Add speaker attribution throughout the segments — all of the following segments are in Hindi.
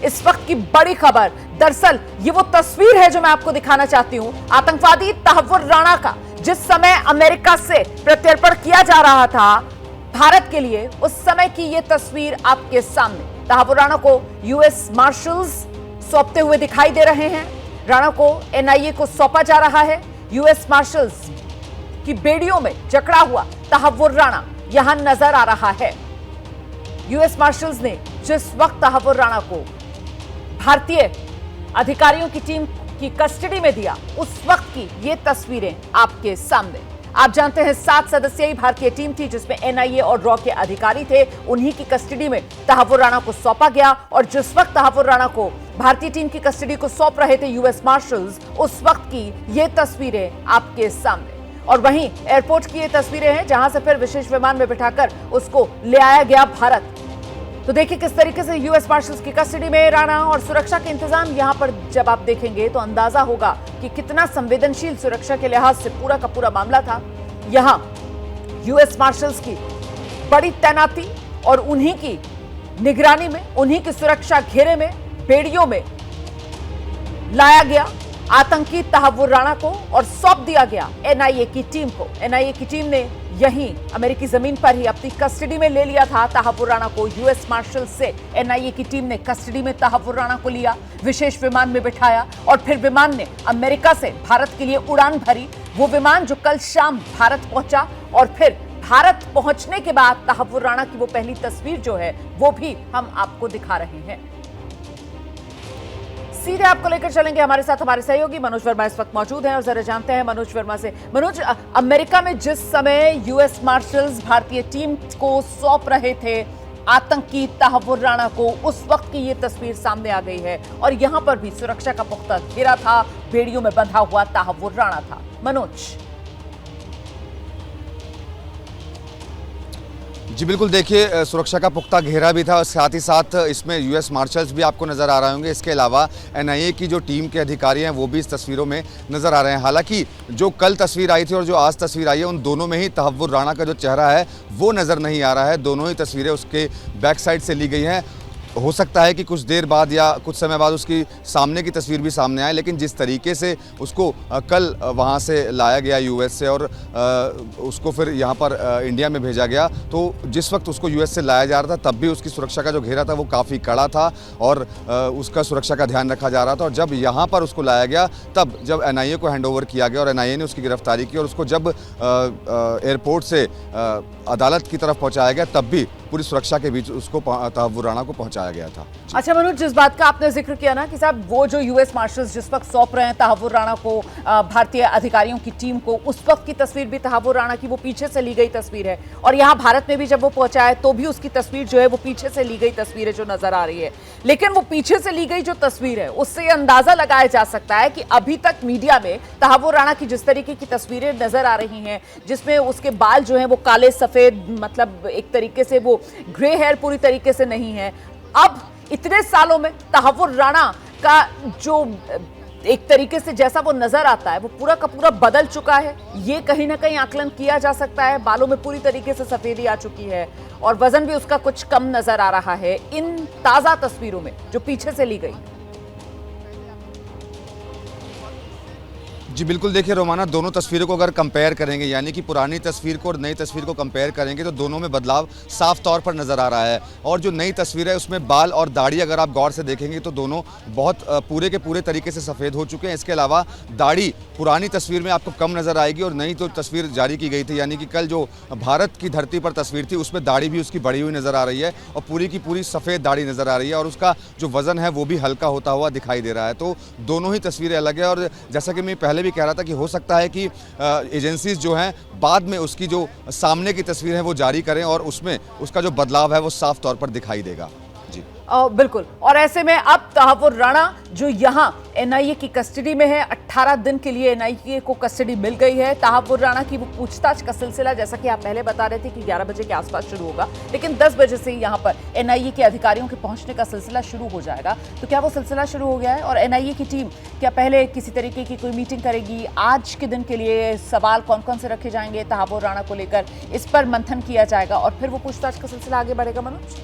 Speaker 1: इस वक्त की बड़ी खबर, दरअसल ये वो तस्वीर है जो मैं आपको दिखाना चाहती हूं, आतंकवादी तहव्वुर राणा का। जिस समय अमेरिका से प्रत्यर्पण किया जा रहा था भारत के लिए, उस समय की ये तस्वीर आपके सामने। तहव्वुर राणा को यूएस मार्शल्स सौंपते हुए दिखाई दे रहे हैं। राणा को एनआईए को सौंपा जा रहा है। यूएस मार्शल्स की बेड़ियों में जकड़ा हुआ तहव्वुर राणा यहां नजर आ रहा है। यूएस मार्शल्स ने जिस वक्त तहव्वुर राणा को भारतीय अधिकारियों की टीम की कस्टडी में दिया, उस वक्त की ये तस्वीरें आपके सामने। आप जानते हैं 7 सदस्यीय भारतीय टीम थी जिसमें एनआईए और रॉ के अधिकारी थे। उन्हीं की कस्टडी में तहव्वुर राणा को सौंपा गया और जिस वक्त तहव्वुर राणा को भारतीय टीम की कस्टडी को सौंप रहे थे यूएस मार्शल्स, उस वक्त की ये तस्वीरें आपके सामने। और वहीं एयरपोर्ट की ये तस्वीरें हैं जहां से फिर विशेष विमान में बिठाकर उसको ले आया गया भारत। तो देखिए किस तरीके से यूएस मार्शल्स की कस्टडी में राणा, और सुरक्षा के इंतजाम यहां पर जब आप देखेंगे तो अंदाजा होगा कि कितना संवेदनशील सुरक्षा के लिहाज से पूरा का पूरा मामला था। यहां यूएस मार्शल्स की बड़ी तैनाती और उन्हीं की निगरानी में, उन्हीं की सुरक्षा घेरे में, बेड़ियों में लाया गया आतंकी तहव्वुर राणा को और सौंप दिया गया एनआईए की टीम को। एनआईए की टीम ने यहीं अमेरिकी जमीन पर ही अपनी कस्टडी में ले लिया था तहव्वुर राणा को। यूएस मार्शल से एनआईए की टीम ने कस्टडी में तहव्वुर राणा को लिया, विशेष विमान में बिठाया और फिर विमान ने अमेरिका से भारत के लिए उड़ान भरी। वो विमान जो कल शाम भारत पहुंचा और फिर भारत पहुंचने के बाद तहव्वुर राणा की वो पहली तस्वीर जो है वो भी हम आपको दिखा रहे हैं। सीधे आपको लेकर चलेंगे, हमारे साथ हमारे सहयोगी मनोज वर्मा इस वक्त मौजूद हैं और जरा जानते हैं मनोज वर्मा से। मनोज, अमेरिका में जिस समय यूएस मार्शल्स भारतीय टीम को सौंप रहे थे आतंकी तहव्वुर राणा को, उस वक्त की ये तस्वीर सामने आ गई है और यहां पर भी सुरक्षा का पुख्ता घेरा था, बेड़ियों में बंधा हुआ तहव्वुर राणा था। मनोज।
Speaker 2: जी बिल्कुल, देखिए सुरक्षा का पुख्ता घेरा भी था और साथ ही साथ इसमें यूएस मार्शल्स भी आपको नज़र आ रहे होंगे। इसके अलावा एनआईए की जो टीम के अधिकारी हैं वो भी इस तस्वीरों में नज़र आ रहे हैं। हालांकि जो कल तस्वीर आई थी और जो आज तस्वीर आई है, उन दोनों में ही तहव्वुर राणा का जो चेहरा है वो नज़र नहीं आ रहा है। दोनों ही तस्वीरें उसके बैक साइड से ली गई हैं। हो सकता है कि कुछ देर बाद या कुछ समय बाद उसकी सामने की तस्वीर भी सामने आए, लेकिन जिस तरीके से उसको कल वहाँ से लाया गया यूएस से और उसको फिर यहाँ पर इंडिया में भेजा गया, तो जिस वक्त उसको यूएस से लाया जा रहा था तब भी उसकी सुरक्षा का जो घेरा था वो काफ़ी कड़ा था और उसका सुरक्षा का ध्यान रखा जा रहा था। और जब यहाँ पर उसको लाया गया, तब जब एनआईए को हैंडओवर किया गया और एनआईए ने उसकी गिरफ्तारी की और उसको जब एयरपोर्ट से अदालत की तरफ पहुँचाया गया, तब भी पूरी सुरक्षा के बीच उसको तहव्वुर राणा को पहुंचाया गया था।
Speaker 1: अच्छा मनोज, जिस बात का आपने जिक्र किया ना कि साहब वो जो यूएस मार्शल्स जिस वक्त सौंप रहे हैं तहव्वुर राणा को भारतीय अधिकारियों की टीम को, उस वक्त की तस्वीर भी तहव्वुर राणा की वो पीछे से ली गई तस्वीर है और यहाँ भारत में भी जब वो पहुंचा है तो भी उसकी तस्वीर जो है वो पीछे से ली गई तस्वीर है जो नजर आ रही है। लेकिन वो पीछे से ली गई जो तस्वीर है उससे अंदाजा लगाया जा सकता है कि अभी तक मीडिया में तहव्वुर राणा की जिस तरीके की तस्वीरें नजर आ रही हैं, जिसमें उसके बाल जो है वो काले सफेद, मतलब एक तरीके से वो ग्रे हेयर पूरी तरीके से नहीं है, अब इतने सालों में तहव्वुर राणा का जो एक तरीके से जैसा वो नजर आता है वो पूरा का पूरा बदल चुका है। ये कहीं ना कहीं आकलन किया जा सकता है। बालों में पूरी तरीके से सफेदी आ चुकी है और वजन भी उसका कुछ कम नजर आ रहा है इन ताजा तस्वीरों में जो पीछे से ली गई।
Speaker 2: जी बिल्कुल, देखिए रोमाना, दोनों तस्वीरों को अगर कंपेयर करेंगे, यानी कि पुरानी तस्वीर को और नई तस्वीर को कंपेयर करेंगे, तो दोनों में बदलाव साफ तौर पर नज़र आ रहा है। और जो नई तस्वीर है उसमें बाल और दाढ़ी अगर आप गौर से देखेंगे तो दोनों बहुत पूरे के पूरे तरीके से सफ़ेद हो चुके हैं। इसके अलावा दाढ़ी पुरानी तस्वीर में आपको कम नज़र आएगी और नई जो तस्वीर जारी की गई थी, यानी कि कल जो भारत की धरती पर तस्वीर थी, उसमें दाढ़ी भी उसकी बढ़ी हुई नज़र आ रही है और पूरी की पूरी सफ़ेद दाढ़ी नज़र आ रही है और उसका जो वज़न है वो भी हल्का होता हुआ दिखाई दे रहा है। तो दोनों ही तस्वीरें अलग है और जैसा कि मैं पहले भी कह रहा था कि हो सकता है कि एजेंसीज जो हैं बाद में उसकी जो सामने की तस्वीर है वो जारी करें और उसमें उसका जो बदलाव है वो साफ तौर पर दिखाई देगा। जी
Speaker 1: बिल्कुल। और ऐसे में अब तहव्वुर राणा जो यहाँ एनआईए की कस्टडी में है, 18 दिन के लिए एनआईए को कस्टडी मिल गई है। तहव्वुर राणा की वो पूछताछ का सिलसिला, जैसा कि आप पहले बता रहे थे कि 11 बजे के आसपास शुरू होगा, लेकिन 10 बजे से यहाँ पर एनआईए के अधिकारियों के पहुंचने का सिलसिला शुरू हो जाएगा। तो क्या वो सिलसिला शुरू हो गया है और एनआईए की टीम क्या पहले किसी तरीके की कोई मीटिंग करेगी? आज के दिन के लिए सवाल कौन कौन से रखे जाएंगे तहव्वुर राणा को लेकर, इस पर मंथन किया जाएगा और फिर वो पूछताछ का सिलसिला आगे बढ़ेगा। मनोज,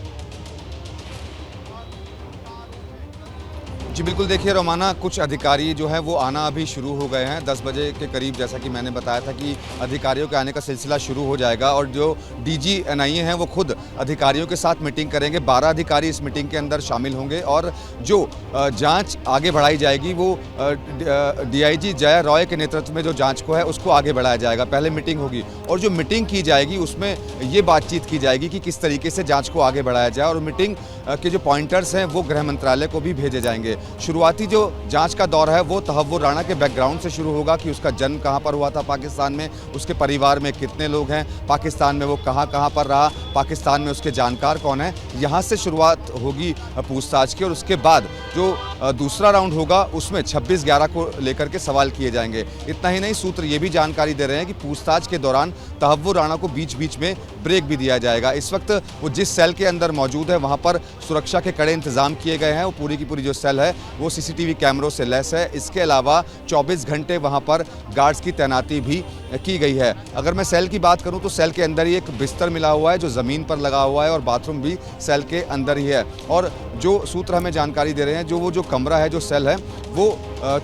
Speaker 2: जी बिल्कुल, देखिए रोमाना, कुछ अधिकारी जो हैं वो आना अभी शुरू हो गए हैं। 10 बजे के करीब, जैसा कि मैंने बताया था कि अधिकारियों के आने का सिलसिला शुरू हो जाएगा और जो डीजी एनआईए हैं वो खुद अधिकारियों के साथ मीटिंग करेंगे। 12 अधिकारी इस मीटिंग के अंदर शामिल होंगे और जो जांच आगे बढ़ाई जाएगी वो डीआईजी जया रॉय के नेतृत्व में जो जांच को है उसको आगे बढ़ाया जाएगा। पहले मीटिंग होगी और जो मीटिंग की जाएगी उसमें ये बातचीत की जाएगी कि किस तरीके से जाँच को आगे बढ़ाया जाए और मीटिंग के जो पॉइंटर्स हैं वो गृह मंत्रालय को भी भेजे जाएंगे। शुरुआती जो जांच का दौर है वो तहव्वुर राणा के बैकग्राउंड से शुरू होगा कि उसका जन्म कहां पर हुआ था पाकिस्तान में, उसके परिवार में कितने लोग हैं, पाकिस्तान में वो कहां पर रहा, पाकिस्तान में उसके जानकार कौन है। यहां से शुरुआत होगी पूछताछ की और उसके बाद जो दूसरा राउंड होगा उसमें 26/11 को लेकर के सवाल किए जाएंगे। इतना ही नहीं, सूत्र ये भी जानकारी दे रहे हैं कि पूछताछ के दौरान तहव्वुर राणा को बीच बीच में ब्रेक भी दिया जाएगा। इस वक्त वो जिस सेल के अंदर मौजूद है वहाँ पर सुरक्षा के कड़े इंतजाम किए गए हैं। वो पूरी की पूरी जो सेल है वो सीसीटीवी कैमरों से लैस है। इसके अलावा 24 घंटे वहाँ पर गार्ड्स की तैनाती भी की गई है। अगर मैं सेल की बात करूं तो सेल के अंदर ही एक बिस्तर मिला हुआ है जो ज़मीन पर लगा हुआ है और बाथरूम भी सेल के अंदर ही है। और जो सूत्र हमें जानकारी दे रहे हैं, जो कमरा है, जो सेल है वो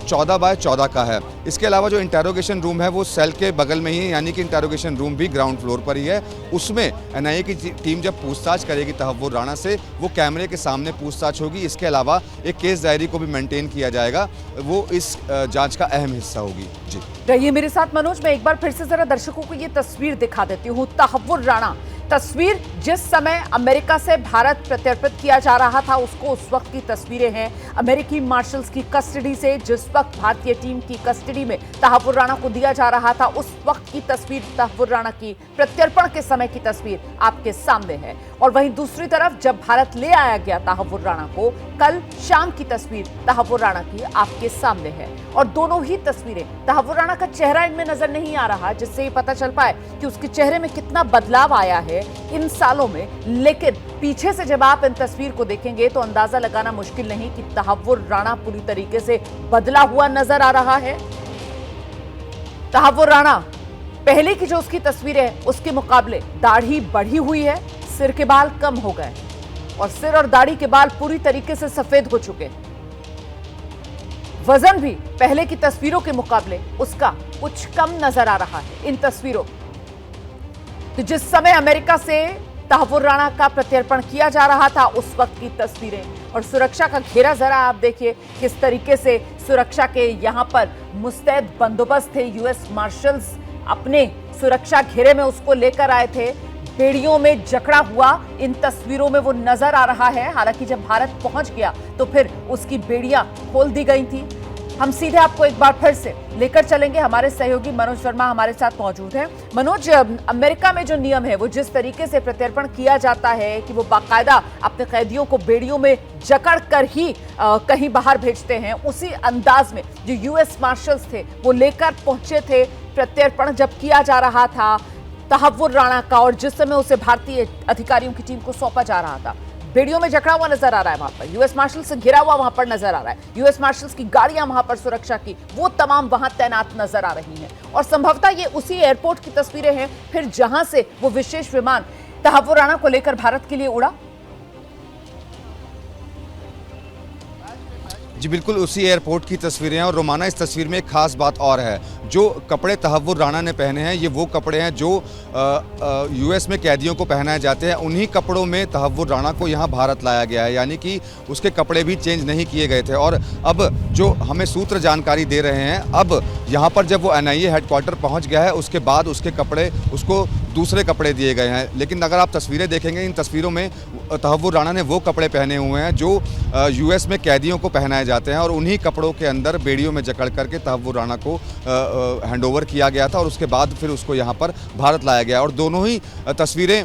Speaker 2: 14/14 का है। इसके अलावा जो इंटेरोगेशन रूम है वो सेल के बगल में ही है, यानी कि इंटेरोगेशन रूम भी ग्राउंड फ्लोर पर ही है। उसमें एनआईए की टीम जब पूछताछ करेगी तहव्वुर राणा से, वो कैमरे के सामने पूछताछ होगी। इसके अलावा एक केस डायरी को भी मेंटेन किया जाएगा, वो इस जांच का अहम हिस्सा होगी। जी
Speaker 1: रहिए मेरे साथ मनोज। मैं एक बार फिर से जरा दर्शकों को ये तस्वीर दिखा देती हूँ। तहव्वुर राणा, तस्वीर जिस समय अमेरिका से भारत प्रत्यर्पित किया जा रहा था उसको उस वक्त की तस्वीरें हैं। अमेरिकी मार्शल्स की कस्टडी से जिस वक्त भारतीय टीम की कस्टडी में तहव्वुर राणा को दिया जा रहा था उस वक्त की तस्वीर, तहव्वुर राणा की प्रत्यर्पण के समय की तस्वीर आपके सामने है। और वहीं दूसरी तरफ जब भारत ले आया गया तहव्वुर राणा को, कल शाम की तस्वीर तहव्वुर राणा की आपके सामने है। और दोनों ही तस्वीरें, तहव्वुर राणा का चेहरा इनमें नजर नहीं आ रहा, जिससे ये पता चल पाए कि उसके चेहरे में कितना बदलाव आया है इन सालों में। लेकिन पीछे से जब आप इन तस्वीर को देखेंगे तो अंदाजा लगाना मुश्किल नहीं कि तहव्वुर राणा पूरी तरीके से बदला हुआ नजर आ रहा है। तहव्वुर राणा पहले की जो उसकी तस्वीर है उसके मुकाबले दाढ़ी बढ़ी हुई है, सिर के बाल कम हो गए और सिर और दाढ़ी के बाल पूरी तरीके से सफेद हो चुके। वजन भी पहले की तस्वीरों के मुकाबले उसका कुछ कम नजर आ रहा है इन तस्वीरों। तो जिस समय अमेरिका से तहव्वुर राणा का प्रत्यर्पण किया जा रहा था उस वक्त की तस्वीरें और सुरक्षा का घेरा जरा आप देखिए किस तरीके से सुरक्षा के यहां पर मुस्तैद बंदोबस्त थे। यूएस मार्शल्स अपने सुरक्षा घेरे में उसको लेकर आए थे। बेड़ियों में जकड़ा हुआ इन तस्वीरों में वो नजर आ रहा है। हालांकि जब भारत पहुंच गया तो फिर उसकी बेड़ियां खोल दी गई थी। हम सीधे आपको एक बार फिर से लेकर चलेंगे। हमारे सहयोगी मनोज वर्मा हमारे साथ मौजूद हैं। मनोज, अमेरिका में जो नियम है वो जिस तरीके से प्रत्यर्पण किया जाता है कि वो बाकायदा अपने कैदियों को बेड़ियों में जकड़ कर ही कहीं बाहर भेजते हैं, उसी अंदाज में जो यूएस मार्शल्स थे वो लेकर पहुंचे थे। प्रत्यर्पण जब किया जा रहा था तहव्वुर राणा का और जिस समय उसे भारतीय अधिकारियों की टीम को सौंपा जा रहा था, बेड़ियों में जकड़ा हुआ नजर आ रहा है। वहां पर यूएस मार्शल्स से घिरा हुआ वहां पर नजर आ रहा है। यूएस मार्शल्स की गाड़ियां वहां पर सुरक्षा की वो तमाम वहां तैनात नजर आ रही हैं और संभवतः ये उसी एयरपोर्ट की तस्वीरें हैं फिर जहां से वो विशेष विमान तहव्वुर राणा को लेकर भारत के लिए उड़ा।
Speaker 2: जी बिल्कुल, उसी एयरपोर्ट की तस्वीरें हैं। और रोमाना, इस तस्वीर में एक खास बात और है, जो कपड़े तहव्वुर राणा ने पहने हैं ये वो कपड़े हैं जो यूएस में कैदियों को पहनाए जाते हैं। उन्हीं कपड़ों में तहव्वुर राणा को यहाँ भारत लाया गया है, यानी कि उसके कपड़े भी चेंज नहीं किए गए थे। और अब जो हमें सूत्र जानकारी दे रहे हैं, अब यहाँ पर जब वो एनआईए हेडक्वार्टर पहुँच गया है उसके बाद उसके कपड़े, उसको दूसरे कपड़े दिए गए हैं। लेकिन अगर आप तस्वीरें देखेंगे, इन तस्वीरों में तहव्वुर राणा ने वो कपड़े पहने हुए हैं जो यूएस में कैदियों को पहनाए जाते हैं और उन्हीं कपड़ों के अंदर बेड़ियों में जकड़ करके तहव्वुर राणा को हैंडओवर किया गया था और उसके बाद फिर उसको यहाँ पर भारत लाया गया। और दोनों ही तस्वीरें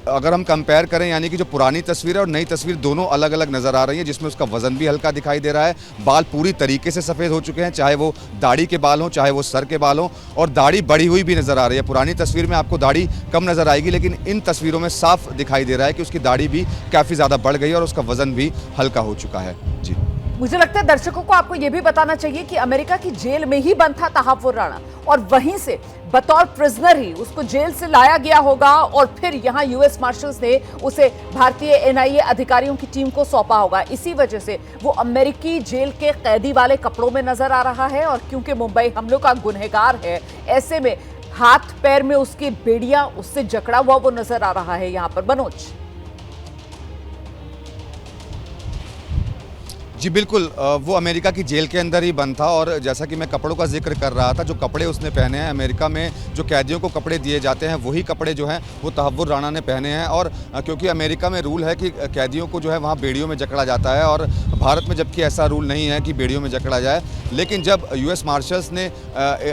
Speaker 2: अगर हम कंपेयर करें, यानी कि जो पुरानी तस्वीर है और नई तस्वीर दोनों अलग अलग नज़र आ रही है, जिसमें उसका वजन भी हल्का दिखाई दे रहा है। बाल पूरी तरीके से सफ़ेद हो चुके हैं, चाहे वो दाढ़ी के बाल हों चाहे वो सर के बाल हों, और दाढ़ी बढ़ी हुई भी नज़र आ रही है। पुरानी तस्वीर में आपको दाढ़ी कम नज़र आएगी, लेकिन इन तस्वीरों में साफ दिखाई दे रहा है कि उसकी दाढ़ी भी काफ़ी ज़्यादा बढ़ गई है और उसका वजन भी हल्का हो चुका है। जी
Speaker 1: मुझे लगता है दर्शकों को आपको यह भी बताना चाहिए कि अमेरिका की जेल में ही बंद था तहव्वुर राणा और वहीं से बतौर प्रिजनर ही उसको जेल से लाया गया होगा और फिर यहां यूएस मार्शल्स ने उसे भारतीय एनआईए अधिकारियों की टीम को सौंपा होगा। इसी वजह से वो अमेरिकी जेल के कैदी वाले कपड़ों में नजर आ रहा है और क्योंकि मुंबई हमलों का गुनहगार है, ऐसे में हाथ पैर में उसकी बेड़ियां उससे जकड़ा हुआ वो नजर आ रहा है यहां पर। मनोज
Speaker 2: जी बिल्कुल, वो अमेरिका की जेल के अंदर ही बंद था और जैसा कि मैं कपड़ों का जिक्र कर रहा था, जो कपड़े उसने पहने हैं, अमेरिका में जो कैदियों को कपड़े दिए जाते हैं वही कपड़े जो हैं वो तहव्वुर राणा ने पहने हैं। और क्योंकि अमेरिका में रूल है कि कैदियों को जो है वहाँ बेड़ियों में जकड़ा जाता है और भारत में जबकि ऐसा रूल नहीं है कि बेड़ियों में जकड़ा जाए, लेकिन जब यूएस मार्शल्स ने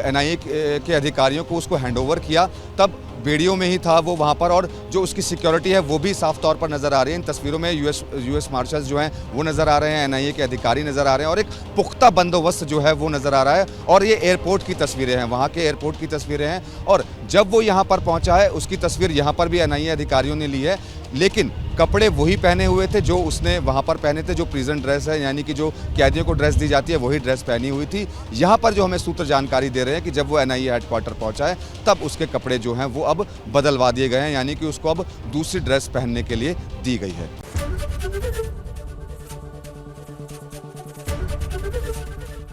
Speaker 2: एनआईए के अधिकारियों को उसको हैंडओवर किया तब बेड़ियों में ही था वो वहाँ पर, और जो उसकी सिक्योरिटी है वो भी साफ तौर पर नज़र आ रही है। इन तस्वीरों में यूएस मार्शल्स जो हैं वो नज़र आ रहे हैं, एनआईए के अधिकारी नज़र आ रहे हैं और एक पुख्ता बंदोबस्त जो है वो नज़र आ रहा है। और ये एयरपोर्ट की तस्वीरें हैं, वहाँ के एयरपोर्ट की तस्वीरें हैं और जब वो यहाँ पर पहुँचा है उसकी तस्वीर यहाँ पर भी एनआईए अधिकारियों ने ली है, लेकिन कपड़े वही पहने हुए थे जो उसने वहाँ पर पहने थे, जो प्रिजन ड्रेस है, यानी कि जो कैदियों को ड्रेस दी जाती है वही ड्रेस पहनी हुई थी। यहाँ पर जो हमें सूत्र जानकारी दे रहे हैं कि जब वो एनआईए हेडक्वार्टर पहुँचा है तब उसके कपड़े जो हैं वो अब बदलवा दिए गए हैं, यानी कि उसको अब दूसरी ड्रेस पहनने के लिए दी गई है।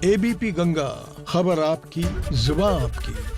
Speaker 3: एबीपी गंगा, खबर आपकी, जुबान आपकी।